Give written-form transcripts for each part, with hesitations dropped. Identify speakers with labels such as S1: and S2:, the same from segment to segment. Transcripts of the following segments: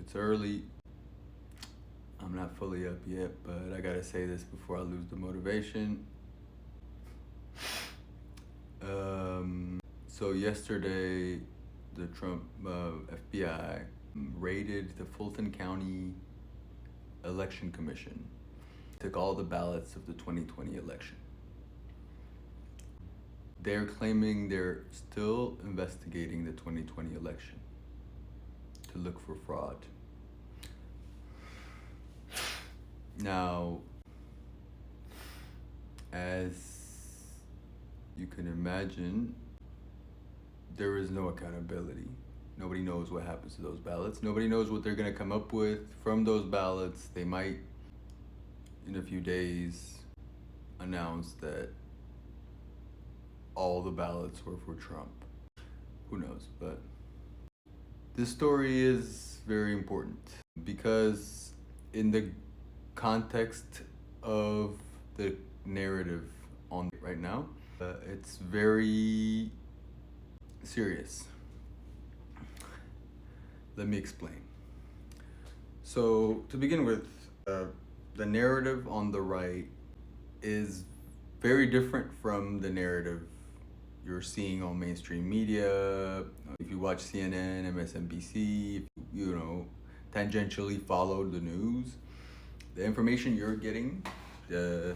S1: It's early. I'm not fully up yet, but I gotta say this before I lose the motivation. So yesterday, the Trump FBI raided the Fulton County Election Commission. Took all the ballots of the 2020 election. They're claiming they're still investigating the 2020 election to look for fraud. Now, as you can imagine, there is no accountability. Nobody knows what happens to those ballots. Nobody knows what they're going to come up with from those ballots. They might, in a few days, announce that all the ballots were for Trump. Who knows? But this story is very important because in the context of the narrative on right now, it's very serious. Let me explain. So to begin with, the narrative on the right is very different from the narrative you're seeing on mainstream media. If you watch CNN, MSNBC, if you tangentially follow the news, the information you're getting, that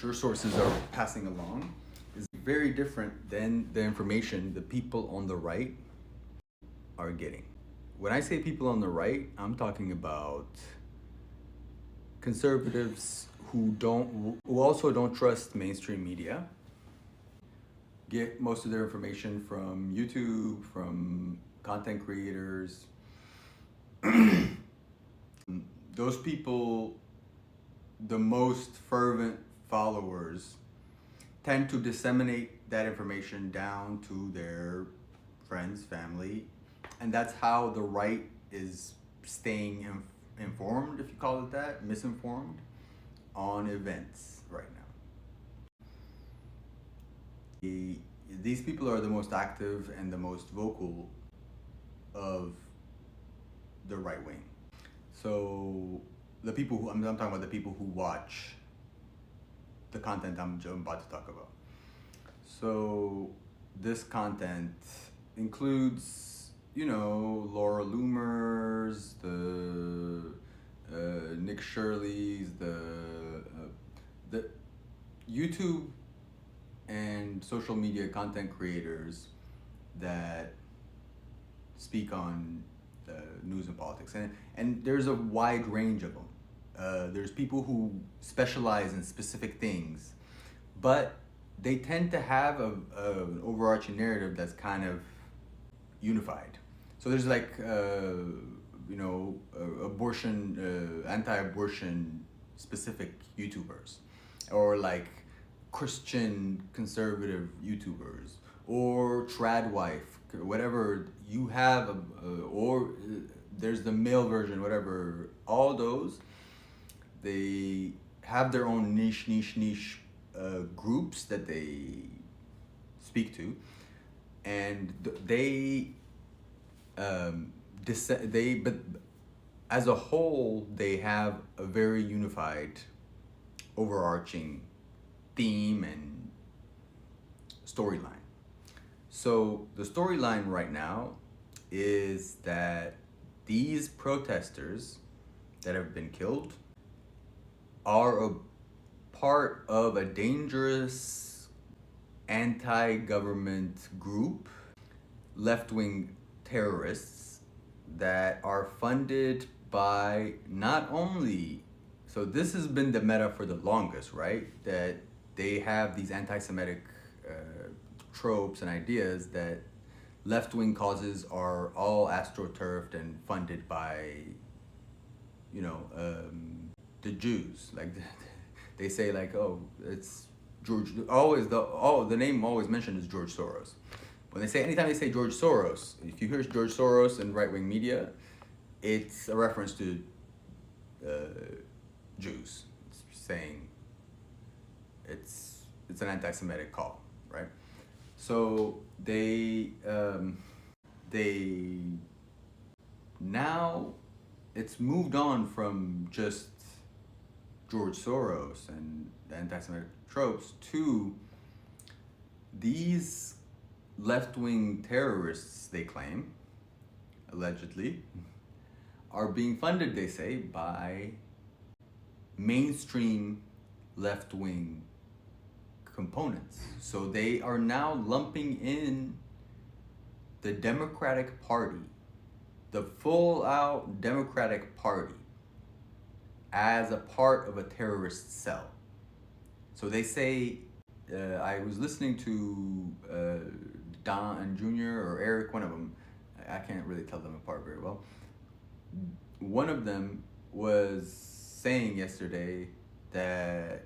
S1: your sources are passing along, is very different than the information the people on the right are getting. When I say people on the right, I'm talking about conservatives who also don't trust mainstream media, get most of their information from YouTube, from content creators. Those people, the most fervent followers, tend to disseminate that information down to their friends, family, and that's how the right is staying informed, if you call it that, misinformed, on events right now. These people are the most active and the most vocal of the right wing. So the people who I'm talking about, the people who watch the content I'm about to talk about. So this content includes, Laura Loomers, the Nick Shirley's, the YouTube and social media content creators that speak on news and politics, and there's a wide range of them. There's people who specialize in specific things, but they tend to have an overarching narrative that's kind of unified. So there's like abortion, anti-abortion specific YouTubers, or like Christian conservative YouTubers, or trad wife, whatever you have, or there's the male version, whatever. All those, they have their own niche groups that they speak to, and but as a whole, they have a very unified, overarching theme and storyline. So the storyline right now is that these protesters that have been killed are a part of a dangerous anti-government group, left-wing terrorists that are funded by not only, so this has been the meta for the longest, right? That they have these anti-Semitic tropes and ideas that left-wing causes are all astroturfed and funded by, the Jews. Like they say, like, oh, it's George. Always the name always mentioned is George Soros. Anytime they say George Soros, if you hear George Soros in right-wing media, it's a reference to Jews. It's saying it's an anti-Semitic call, right? So they Now it's moved on from just George Soros and the anti-Semitic tropes to these left-wing terrorists, they claim, allegedly, are being funded, they say, by mainstream left-wing components. So they are now lumping in the Democratic Party, the full-out Democratic Party, as a part of a terrorist cell. So they say, I was listening to Don Jr. or Eric, one of them. I can't really tell them apart very well. One of them was saying yesterday that,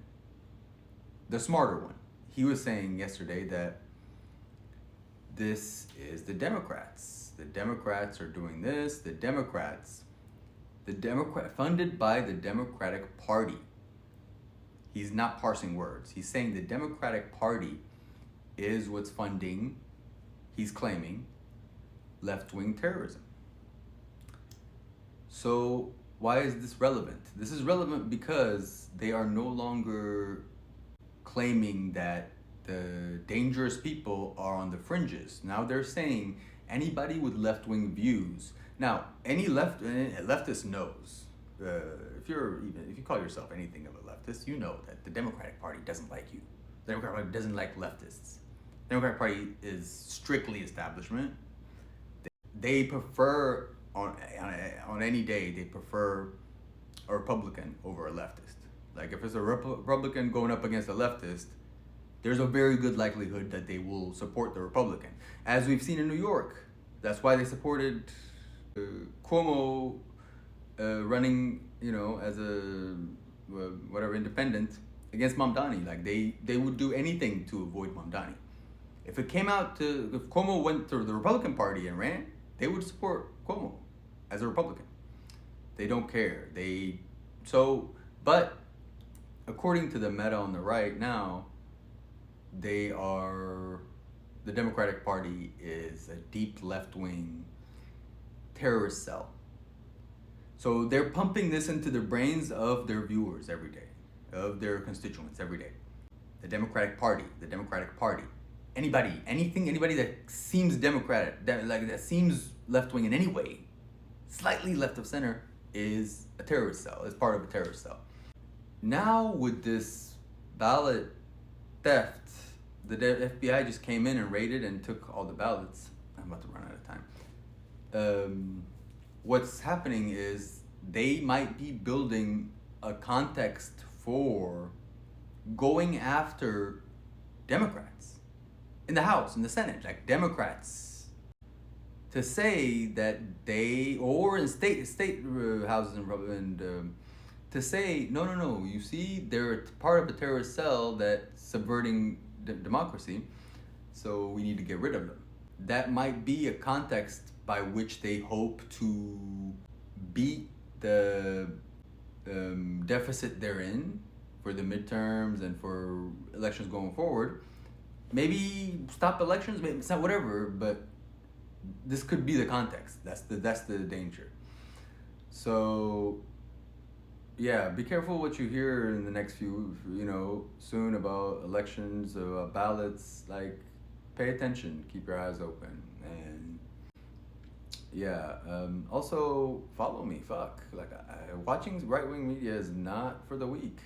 S1: the smarter one, he was saying yesterday that this is the Democrats. The Democrats are doing this. The Democrat funded by the Democratic Party. He's not parsing words. He's saying the Democratic Party is what's funding, he's claiming, left-wing terrorism. So why is this relevant? This is relevant because they are no longer claiming that the dangerous people are on the fringes. Now they're saying anybody with left-wing views. Now, any leftist knows, if you call yourself anything of a leftist, you know that the Democratic Party doesn't like you. The Democratic Party doesn't like leftists. The Democratic Party is strictly establishment. They prefer, on any day, they prefer a Republican over a leftist. Like if it's a Republican going up against a leftist, there's a very good likelihood that they will support the Republican. As we've seen in New York, that's why they supported Cuomo running, as a whatever independent against Mamdani. Like they would do anything to avoid Mamdani. If Cuomo went to the Republican Party and ran, they would support Cuomo as a Republican. They don't care. But according to the meta on the right now, the Democratic Party is a deep left-wing terrorist cell. So they're pumping this into the brains of their viewers every day, of their constituents every day. The Democratic Party. Anybody that seems Democratic, that seems left-wing in any way, slightly left of center, is a terrorist cell, is part of a terrorist cell. Now with this ballot theft, the FBI just came in and raided and took all the ballots. I'm about to run out of time. What's happening is they might be building a context for going after Democrats in the House, in the Senate, like Democrats, to say that or in state houses and to say, no, you see, they're part of a terrorist cell that's subverting democracy, so we need to get rid of them. That might be a context by which they hope to beat the deficit they're in for the midterms and for elections going forward. Maybe stop elections, maybe it's not whatever, but this could be the context. That's the danger. So yeah, be careful what you hear in the next soon about elections, about ballots. Like, pay attention, keep your eyes open, and also follow me. Watching right-wing media is not for the weak.